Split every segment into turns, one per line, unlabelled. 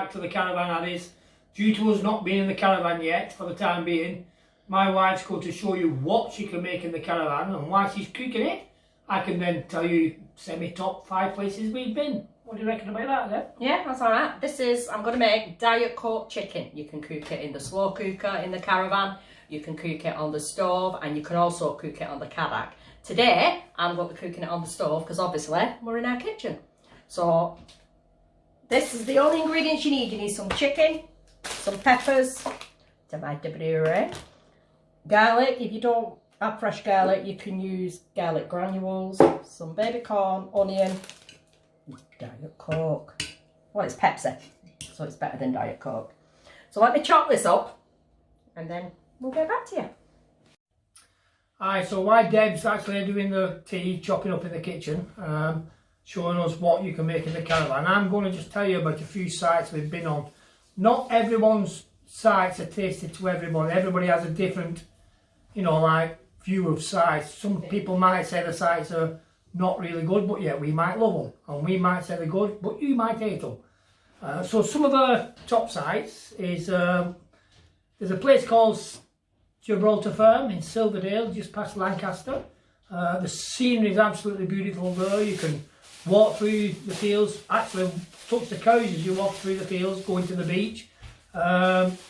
back to the caravan, that is. Due to us not being in the caravan yet, for the time being, my wife's going to show you what she can make in the caravan, and while she's cooking it, I can then tell you semi-top 5 places we've been. What do you reckon about that, then?
Yeah, that's alright. This is, I'm going to make Diet Coke chicken. You can cook it in the slow cooker in the caravan, you can cook it on the stove, and you can also cook it on the Kadak. Today, I'm going to be cooking it on the stove because obviously we're in our kitchen. So, this is the only ingredients you need. You need some chicken, some peppers, tomato puree, garlic. If you don't have fresh garlic, you can use garlic granules, some baby corn, onion, Diet Coke. Well, it's Pepsi, so it's better than Diet Coke. So let me chop this up and then we'll get back to you.
Alright, so while Deb's actually doing the tea, chopping up in the kitchen, showing us what you can make in the caravan, I'm going to just tell you about a few sites we've been on. Not everyone's sites are tasted to everybody. Everybody has a different, you know, like, view of sites. Some people might say the sites are not really good, but yeah, we might love them. And we might say they're good, but you might hate them. So some of the top sites is, there's a place called Gibraltar Farm in Silverdale, just past Lancaster. The scenery is absolutely beautiful there. You can walk through the fields, actually touch the cows as you walk through the fields, going to the beach.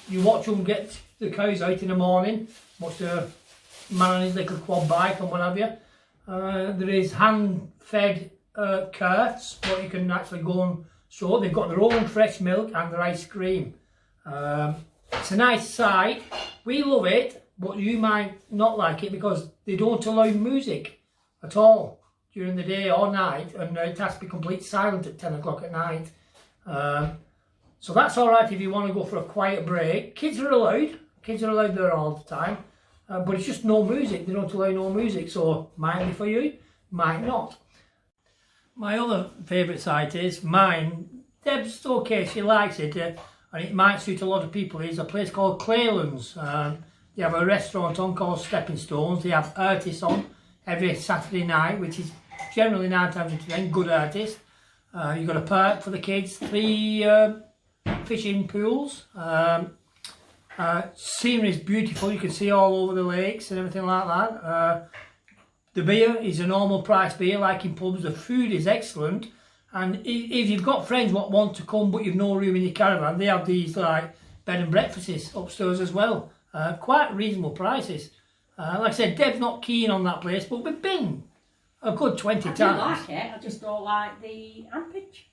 You watch them get the cows out in the morning, watch the man on his little quad bike and what have you. There is hand-fed carts, what you can actually go and show. They've got their own fresh milk and their ice cream. It's a nice site. We love it, but you might not like it because they don't allow music at all during the day or night, and it has to be complete silent at 10 o'clock at night. So that's alright if you want to go for a quiet break. Kids are allowed there all the time, but it's just no music. They don't allow no music, so might be for you, might not. My other favourite site is mine. Deb's okay, she likes it, and it might suit a lot of people. It's a place called Quayles. They have a restaurant on called Stepping Stones. They have artists on every Saturday night, which is generally 9 times out of 10 good artists. You've got a park for the kids, 3 fishing pools. Scenery is beautiful. You can see all over the lakes and everything like that. The beer is a normal price beer, like in pubs. The food is excellent. And if you've got friends what want to come but you've no room in your caravan, they have these like bed and breakfasts upstairs as well. Quite reasonable prices. Like I said, Deb's not keen on that place, but we've been a good 20 times.
I do like it, I just don't like the ampage.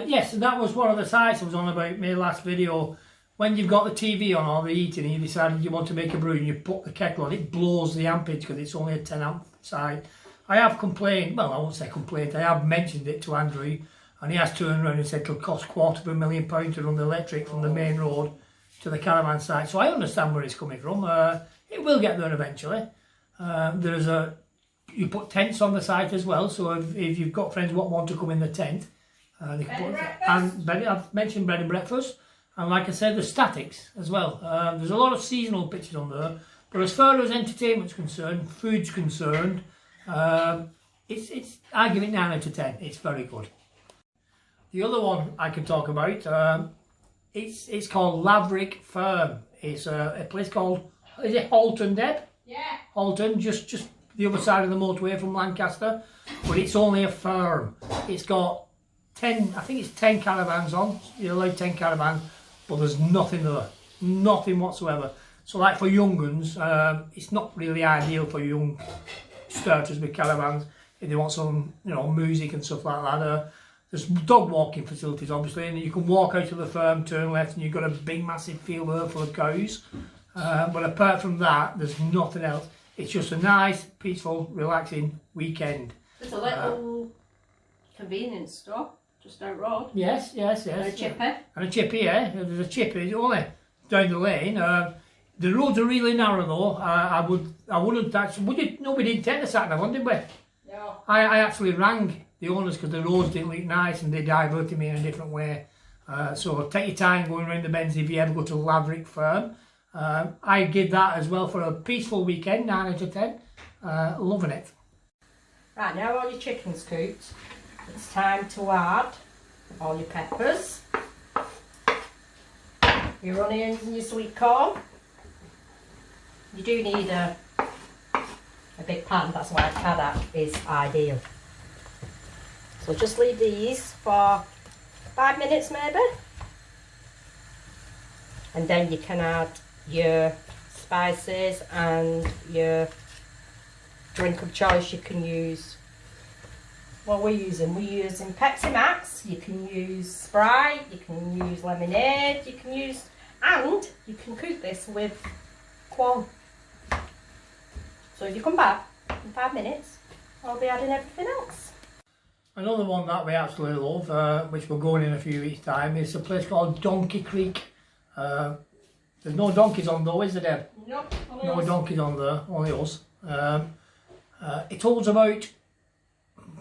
Yes, that was one of the sites I was on about in my last video. When you've got the TV on or the heating and you decided you want to make a brew and you put the kettle on, it blows the ampage because it's only a 10 amp site. I have complained, well I won't say complained, I have mentioned it to Andrew and he has turned around and said it'll cost £250,000 to run the electric from the main road to the caravan site. So I understand where it's coming from. It will get there eventually. You put tents on the site as well, so if you've got friends what want to come in the tent, they can I've mentioned bread and breakfast, and like I said, the statics as well. There's a lot of seasonal pitches on there, but as far as entertainment's concerned, food's concerned, I give it 9 out of 10. It's very good. The other one I can talk about, it's called Lavich Farm. It's a place called, is it Halton, Deb?
Yeah.
Halton, just the other side of the motorway from Lancaster, but it's only a farm. It's got 10, I think it's 10 caravans on. You're allowed 10 caravans, but there's nothing there, nothing whatsoever. So like for young uns, it's not really ideal for young starters with caravans if they want some, you know, music and stuff like that. There's dog walking facilities obviously, and you can walk out of the farm, turn left, and you've got a big massive field there full of cows. But apart from that, there's nothing else. It's just a nice, peaceful, relaxing weekend.
There's a little convenience store just down the road.
Yes.
And a chippy.
And a chippy, yeah. There's a chippy, it's only down the lane. The roads are really narrow though. I wouldn't actually, no, we didn't take the sat nav on, did we?
No.
I actually rang the owners because the roads didn't look nice and they diverted me in a different way. So take your time going around the bends if you ever go to Lavich Farm. I give that as well for a peaceful weekend, 9 out of 10. Loving it.
Right, now all your chicken's cooked, it's time to add all your peppers. your onions and your sweet corn. You do need a big pan, that's why Caravan is ideal. So just leave these for 5 minutes maybe. And then you can add your spices and your drink of choice. You can use, what we're using Pepsi Max, you can use Sprite, you can use lemonade, you can use, and you can cook this with corn. So if you come back in 5 minutes, I'll be adding everything else.
Another one that we absolutely love, which we're going in a few weeks' time, is a place called Donkey Creek. There's no donkeys on though, is there, Deb?
Nope,
no donkeys on there, only us. It holds about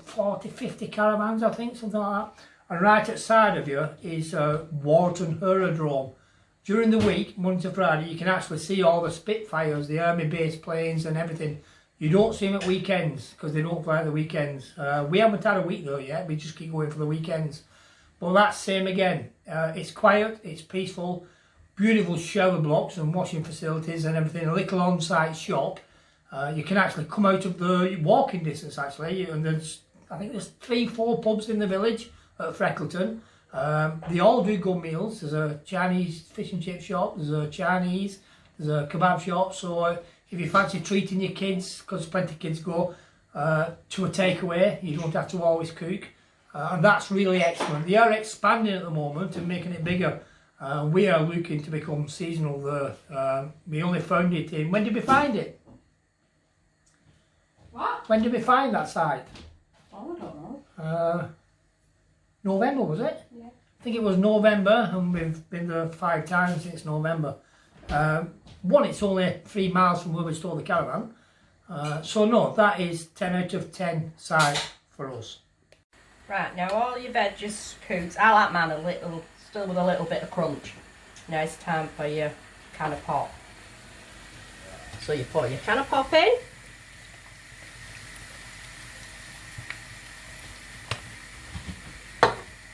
40-50 caravans, I think, something like that. And right outside of you is Wharton Aerodrome. During the week, Monday to Friday, you can actually see all the Spitfires, the army base planes and everything. You don't see them at weekends because they don't fly at the weekends. We haven't had a week though yet, we just keep going for the weekends. But that's same again. It's quiet, it's peaceful, beautiful shower blocks and washing facilities and everything, a little on-site shop. You can actually come out of the walking distance actually, and I think there's 3-4 pubs in the village at Freckleton. They all do good meals. There's a Chinese fish and chip shop, there's a Chinese, there's a kebab shop, so if you fancy treating your kids, because plenty of kids go to a takeaway, you don't have to always cook, and that's really excellent. They are expanding at the moment and making it bigger. We are looking to become seasonal there. We only found it in, when did we find it?
What?
When did we find that site?
Oh, I don't know.
November, was it?
Yeah.
I think it was November, and we've been there 5 times since November. One, it's only 3 miles from where we store the caravan. So no, that is 10 out of 10 site for us.
Right, now all your veggies cooked. I like mine a little, still with a little bit of crunch. Now it's time for your can of pop. So you put your can of pop in.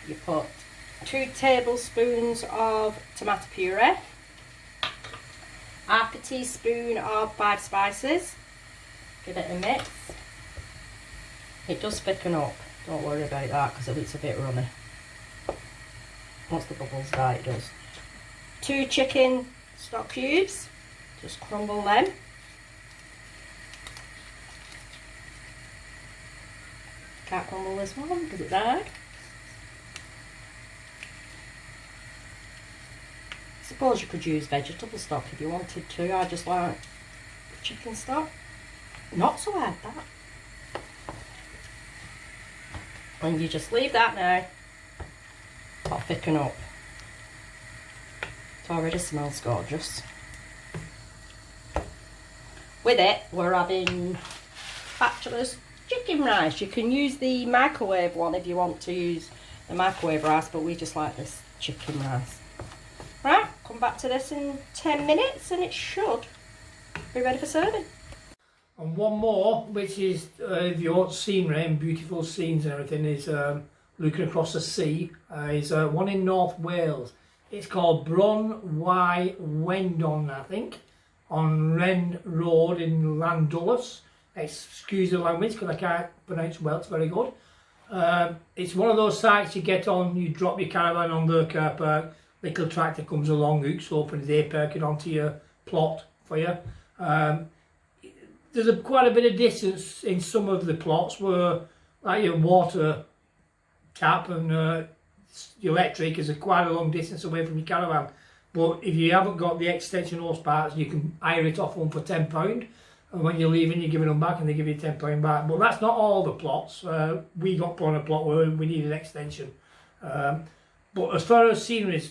You put 2 tablespoons of tomato puree, half a teaspoon of 5 spices, give it a mix. It does thicken up, don't worry about that because it looks a bit runny. Once the bubbles die it does. 2 chicken stock cubes, just crumble them. Can't crumble this one because it died. Suppose you could use vegetable stock if you wanted to. I just like chicken stock. Not so hard that. And you just leave that now. That'll thicken up. It already smells gorgeous. With it, we're having Bachelor's chicken rice. You can use the microwave one if you want to use the microwave rice, but we just like this chicken rice. Right, come back to this in 10 minutes and it should be ready for serving.
And one more, which is, if you want scenery and beautiful scenes and everything, is looking across the sea, is one in North Wales. It's called Bron y Wendon, I think, on Wren Road in Llandulus. Excuse the language because I can't pronounce Welsh very good. It's one of those sites you get on, you drop your caravan on the car park, little tractor comes along, hooks up and they park it onto your plot for you. There's quite a bit of distance in some of the plots where like your water tap and your electric is quite a long distance away from your caravan. But if you haven't got the extension hose parts, you can hire it off one for £10. And when you're leaving, you're giving them back and they give you £10 back. But that's not all the plots. We got put on a plot where we need an extension. But as far as scenery,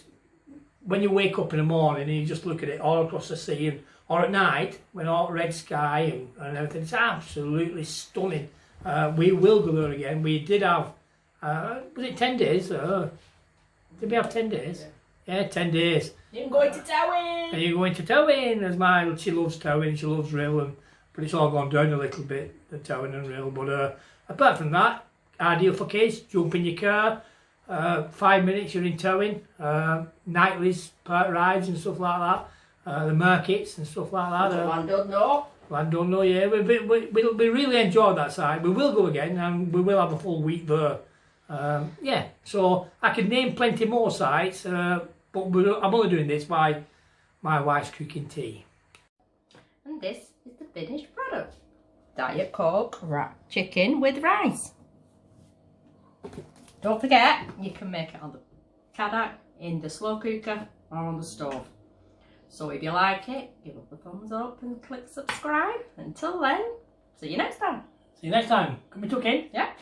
when you wake up in the morning and you just look at it all across the sea, and or at night when all red sky and everything, it's absolutely stunning. We will go there again. We did have, was it 10 days? Did we have 10 days? Yeah, 10 days.
You're going to Towing!
And you're going to Towing, as mine, she loves Towing, she loves Rail, but it's all gone down a little bit, the Towing and Rail. But apart from that, ideal for kids, jump in your car, 5 minutes you're in towing, Knightley's park rides and stuff like that, the markets and stuff like that. Llandudno, yeah, we really enjoyed that site. We will go again and we will have a full week there. Yeah, so I could name plenty more sites, but I'm only doing this by my wife's cooking tea.
And this is the finished product. Diet Coke chicken with rice. Don't forget, you can make it on the Kadak, in the slow cooker or on the stove. So if you like it, give it the thumbs up and click subscribe. Until then, see you next time.
See you next time. Can we tuck in?
Yeah.